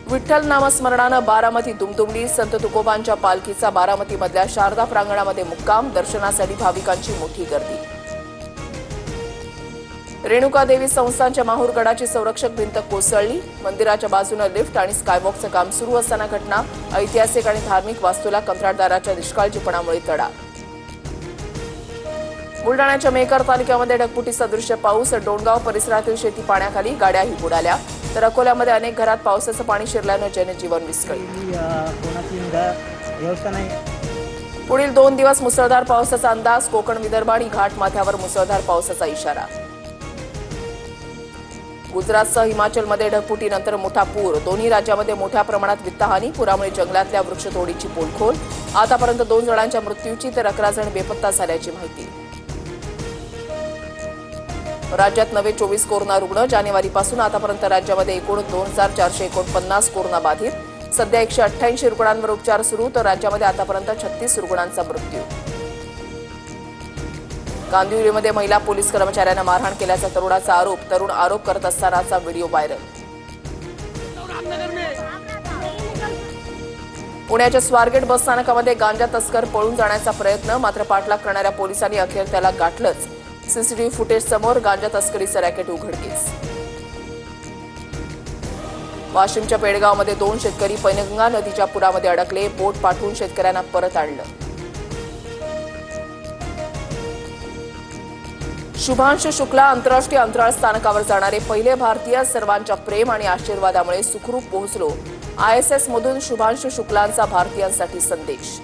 विठ्ठल नामस्मरणानं बारामती दुमदुमली। संत तुकोबांच्या पालखीचा बारामतीमधल्या शारदा प्रांगणामध्ये मुक्काम। दर्शनासाठी भाविकांची मोठी गर्दी। रेणुका देवी संस्थानच्या माहूरगडाची संरक्षक भिंत कोसळली। मंदिराच्या बाजूने लिफ्ट आणि स्कायवॉकचं काम सुरू असताना घटना। ऐतिहासिक आणि धार्मिक वास्तूला कंत्राटदाराच्या निष्काळजीपणामुळे तडा। बुलडाण्याच्या मेकर तालुक्यामध्ये ढगफुटी सदृश्य पाऊस। डोणगाव परिसरातील शेती पाण्याखाली, गाड्याही बुडाल्या। तर अकोल्यामध्ये अनेक घरात पावसाचं पाणी शिरल्यानं जनजीवन विस्कळीत। पुढील 2 दिवस मुसळधार पावसाचा अंदाज। कोकण, विदर्भ आणि घाटमाथ्यावर मुसळधार पावसाचा इशारा। गुजरातसह हिमाचलमध्ये ढगफुटीनंतर मोठा पूर। दोन्ही राज्यामध्ये मोठ्या प्रमाणात वित्तहानी। पुरामुळे जंगलातल्या वृक्षतोडीची पोलखोल। आतापर्यंत 2 जणांच्या मृत्यूची तर 11 जण बेपत्ता झाल्याची माहिती। राज्यात नवे 24 कोरोना रुग्ण। जानेवारीपासून आतापर्यंत राज्यामध्ये एकूण 2449 कोरोना बाधित। सध्या 188 रुग्णांवर उपचार सुरू। तर राज्यामध्ये आतापर्यंत 36 रुग्णांचा मृत्यू। कांदिवलीमध्ये महिला पोलीस कर्मचाऱ्यांना मारहाण केल्याचा तरुणाचा आरोप। तरुण आरोप करत असतानाचा व्हिडिओ व्हायरल। पुण्याच्या स्वारगेट बसस्थानकामध्ये गांजा तस्कर पळून जाण्याचा प्रयत्न। मात्र पाठलाग करणाऱ्या पोलिसांनी अखेर त्याला गाठलंच। सीसीटीव्ही फुटेज समोर। गांजा तस्करीचं रॅकेट उघडकीस। वाशिमच्या पेडगावमध्ये 2 शेतकरी पैनगंगा नदीच्या पुरामध्ये अडकले। बोट पाठवून शेतकऱ्यांना परत आणलं। शुभांशु शुक्ला आंतरराष्ट्रीय अंतराळ स्थानकावर जाणारे पहिले भारतीय। सर्वांच्या प्रेम आणि आशीर्वादामुळे सुखरूप पोहोचलो। ISS मधून शुभांशु शुक्लांचा भारतीयांसाठी संदेश।